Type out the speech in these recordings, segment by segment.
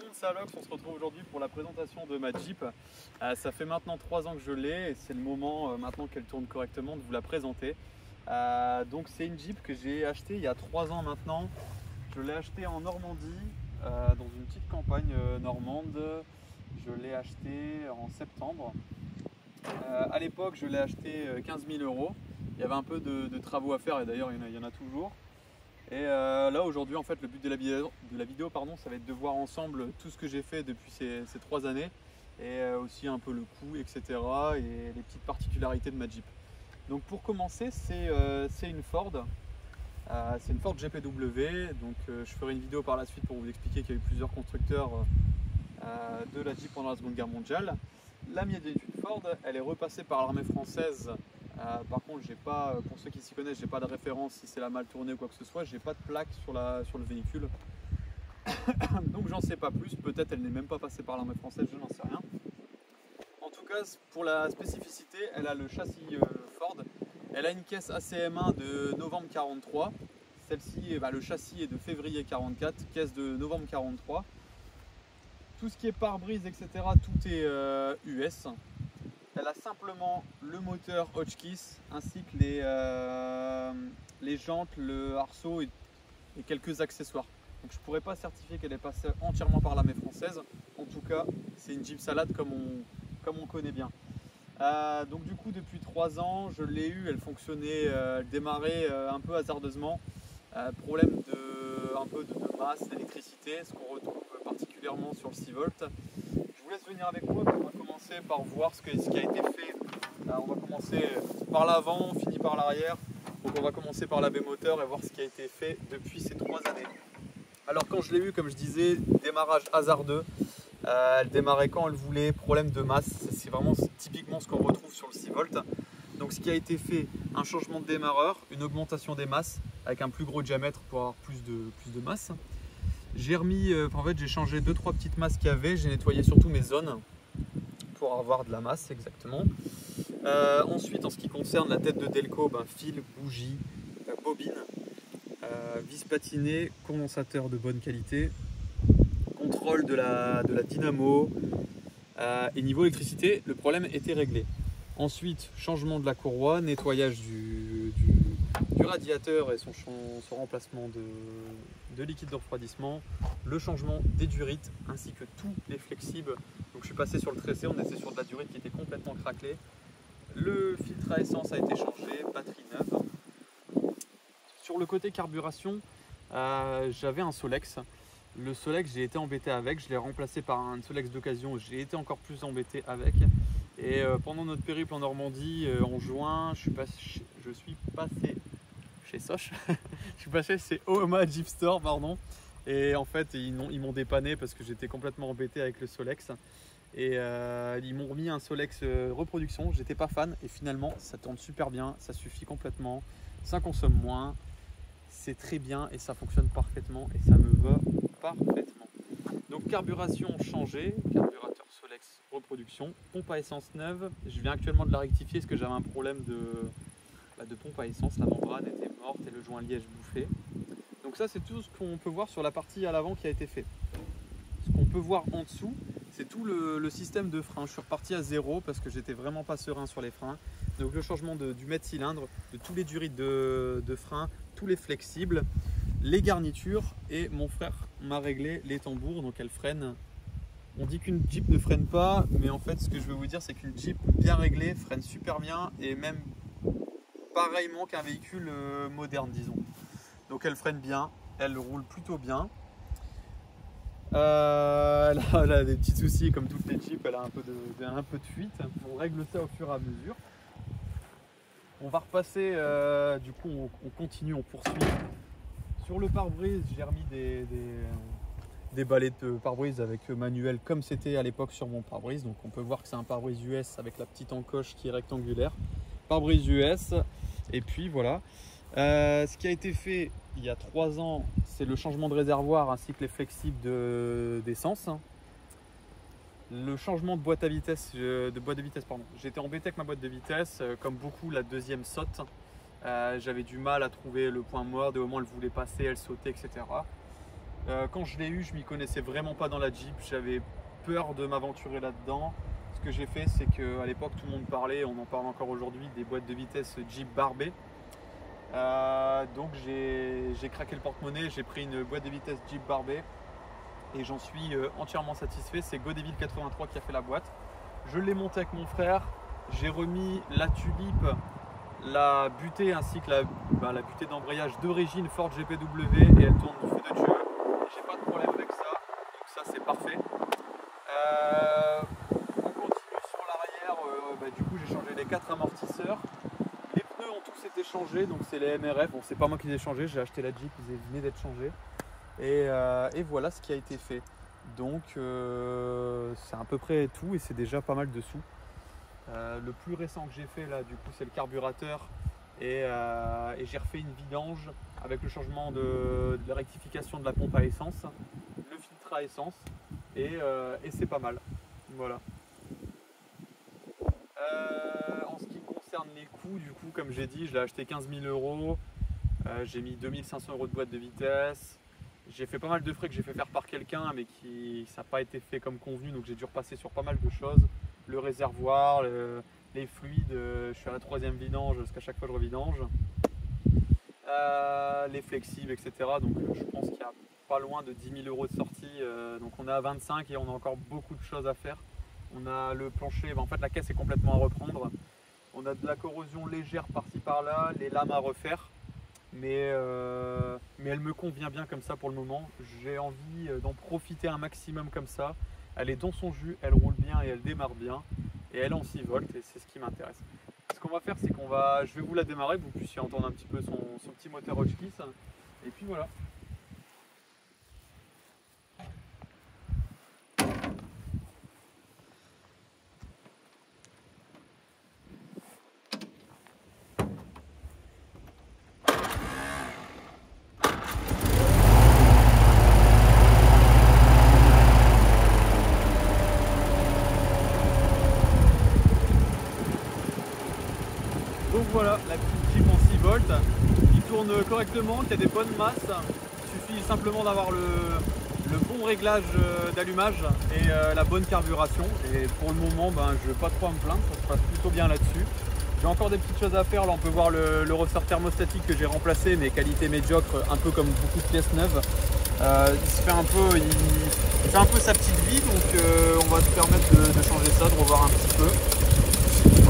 monde, c'est Alox. On se retrouve aujourd'hui pour la présentation de ma Jeep. Ça fait maintenant 3 ans que je l'ai et c'est le moment maintenant qu'elle tourne correctement de vous la présenter. Donc c'est une Jeep que j'ai achetée il y a 3 ans maintenant. Je l'ai achetée en Normandie, dans une petite campagne normande. Je l'ai achetée en septembre. À l'époque, je l'ai achetée 15 000 €. Il y avait un peu de travaux à faire et d'ailleurs il y en a toujours. Et là aujourd'hui en fait le but de la vidéo ça va être de voir ensemble tout ce que j'ai fait depuis ces 3 années et aussi un peu le coût, etc. et les petites particularités de ma Jeep. Donc pour commencer c'est une Ford. C'est une Ford GPW, donc je ferai une vidéo par la suite pour vous expliquer qu'il y a eu plusieurs constructeurs de la Jeep pendant la Seconde Guerre mondiale. La mienne est une Ford, elle est repassée par l'armée française. Par contre, j'ai pas, pour ceux qui s'y connaissent, j'ai pas de référence si c'est la mal tournée ou quoi que ce soit. J'ai pas de plaque sur le véhicule, donc j'en sais pas plus. Peut-être elle n'est même pas passée par l'armée française, je n'en sais rien. En tout cas, pour la spécificité, elle a le châssis Ford. Elle a une caisse ACM1 de novembre 43. Celle-ci, le châssis est de février 44, caisse de novembre 43. Tout ce qui est pare-brise, etc., tout est US. Elle a simplement le moteur Hotchkiss ainsi que les jantes, le arceau et quelques accessoires. Donc je ne pourrais pas certifier qu'elle est passée entièrement par l'armée française. En tout cas, c'est une Jeep Salade comme on connaît bien. Donc du coup, depuis 3 ans, je l'ai eue, elle fonctionnait, elle démarrait un peu hasardeusement. Problème un peu de masse, d'électricité, ce qu'on retrouve particulièrement sur le 6 volts. Je vous laisse venir avec moi, on va commencer par voir ce qui a été fait. On va commencer par l'avant, on finit par l'arrière. Donc on va commencer par la baie moteur et voir ce qui a été fait depuis ces 3 années. Alors quand je l'ai eu, comme je disais, démarrage hasardeux. Elle démarrait quand elle voulait, problème de masse. C'est vraiment typiquement ce qu'on retrouve sur le 6 volts. Donc ce qui a été fait, un changement de démarreur, une augmentation des masses avec un plus gros diamètre pour avoir plus de masse. J'ai remis, en fait j'ai changé 2-3 petites masses qu'il y avait, j'ai nettoyé surtout mes zones pour avoir de la masse exactement. Ensuite en ce qui concerne la tête de Delco, fil, bougie, bobine, vis patinée, condensateur de bonne qualité, contrôle de la dynamo et niveau électricité, le problème était réglé. Ensuite changement de la courroie, nettoyage du radiateur et son remplacement de liquide de refroidissement, le changement des durites ainsi que tous les flexibles. Donc je suis passé sur le tressé, on était sur de la durite qui était complètement craquelée. Le filtre à essence a été changé, batterie neuve. Sur le côté carburation, j'avais un Solex. Le Solex, j'ai été embêté avec, je l'ai remplacé par un Solex d'occasion, j'ai été encore plus embêté avec. Et pendant notre périple en Normandie, en juin, je suis passé chez Soch, je suis passé chez OMA Jeep Store, pardon. Et en fait, ils m'ont dépanné parce que j'étais complètement embêté avec le Solex. Et ils m'ont remis un Solex reproduction, j'étais pas fan. Et finalement, ça tourne super bien, ça suffit complètement, ça consomme moins, c'est très bien et ça fonctionne parfaitement et ça me va parfaitement. Donc carburation changée, carburateur Solex reproduction, pompe à essence neuve. Je viens actuellement de la rectifier parce que j'avais un problème de pompe à essence, la membrane était morte et le joint liège bouffé. Donc ça c'est tout ce qu'on peut voir sur la partie à l'avant qui a été fait. Ce qu'on peut voir en dessous, c'est tout le système de frein. Je suis reparti à 0 parce que j'étais vraiment pas serein sur les freins. Donc le changement du mètre cylindre, de tous les durites de frein, tous les flexibles, les garnitures et mon frère m'a réglé les tambours, donc elle freine. On dit qu'une Jeep ne freine pas, mais en fait ce que je veux vous dire c'est qu'une Jeep bien réglée freine super bien et même pareillement qu'un véhicule moderne disons. Donc elle freine bien, elle roule plutôt bien. Elle a des petits soucis comme toutes les Jeeps, elle a un peu de fuite. On règle ça au fur et à mesure. On va repasser, du coup on continue, on poursuit. Sur le pare-brise, j'ai remis des balais de pare-brise avec manuel comme c'était à l'époque sur mon pare-brise. Donc on peut voir que c'est un pare-brise US avec la petite encoche qui est rectangulaire. Pare-brise US et puis voilà. Ce qui a été fait il y a 3 ans, c'est le changement de réservoir ainsi que les flexibles d'essence. Le changement de boîte à vitesse, J'étais embêté avec ma boîte de vitesse, comme beaucoup la deuxième saute. J'avais du mal à trouver le point mort, des moments elle voulait passer, elle sautait, etc. Quand je l'ai eu, je m'y connaissais vraiment pas dans la Jeep, j'avais peur de m'aventurer là-dedans. Ce que j'ai fait, c'est qu'à l'époque tout le monde parlait, on en parle encore aujourd'hui, des boîtes de vitesse Jeep barbées. Donc j'ai craqué le porte-monnaie, j'ai pris une boîte de vitesse Jeep barbée et j'en suis entièrement satisfait. C'est Godevil 83 qui a fait la boîte. Je l'ai montée avec mon frère, j'ai remis la tulipe, la butée ainsi que la butée d'embrayage d'origine Ford GPW et elle tourne du feu de Dieu. J'ai pas de problème avec ça, donc ça c'est parfait. On continue sur l'arrière, du coup j'ai changé les 4 amortisseurs. Les pneus ont tous été changés, donc c'est les MRF. Bon, c'est pas moi qui les ai changés, j'ai acheté la Jeep, ils venaient d'être changés. Et voilà ce qui a été fait. Donc c'est à peu près tout et c'est déjà pas mal de sous. Le plus récent que j'ai fait là, du coup, c'est le carburateur et j'ai refait une vidange avec le changement de la rectification de la pompe à essence, le filtre à essence et c'est pas mal. Voilà. En ce qui concerne les coûts, du coup, comme j'ai dit, je l'ai acheté 15 000 €. J'ai mis 2 500 € de boîte de vitesse. J'ai fait pas mal de frais que j'ai fait faire par quelqu'un, mais ça n'a pas été fait comme convenu, donc j'ai dû repasser sur pas mal de choses. Le réservoir, les fluides, je suis à la 3e vidange, parce qu'à chaque fois je revidange. Les flexibles, etc. Donc je pense qu'il y a pas loin de 10 000 € de sortie. Donc on est à 25 et on a encore beaucoup de choses à faire. On a le plancher, en fait la caisse est complètement à reprendre. On a de la corrosion légère par-ci par-là, les lames à refaire. Mais elle me convient bien comme ça pour le moment. J'ai envie d'en profiter un maximum comme ça. Elle est dans son jus, elle roule bien et elle démarre bien. Et elle est en 6 volts et c'est ce qui m'intéresse. Ce qu'on va faire, c'est je vais vous la démarrer, que vous puissiez entendre un petit peu son petit moteur Hotchkiss. Et puis voilà. Donc voilà, la petite Jeep en 6 volts qui tourne correctement, qui a des bonnes masses. Il suffit simplement d'avoir le bon réglage d'allumage et la bonne carburation. Et pour le moment, je ne vais pas trop me plaindre, ça se passe plutôt bien là-dessus. J'ai encore des petites choses à faire. Là, on peut voir le ressort thermostatique que j'ai remplacé, mais qualité médiocre, un peu comme beaucoup de pièces neuves. Il fait un peu sa petite vie, donc on va se permettre de changer ça, de revoir un petit peu.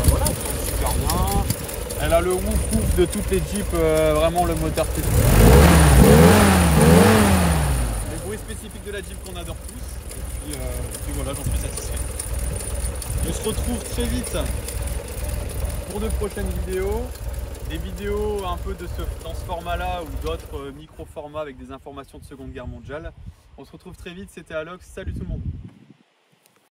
Voilà, ça tourne super bien. Elle a le woof de toutes les Jeeps, vraiment le moteur c'est tout. Les bruits spécifiques de la Jeep qu'on adore tous. Et puis voilà, j'en suis satisfait. On se retrouve très vite pour de prochaines vidéos. Des vidéos un peu dans ce format-là ou d'autres micro-formats avec des informations de Seconde Guerre mondiale. On se retrouve très vite, c'était Alox, salut tout le monde.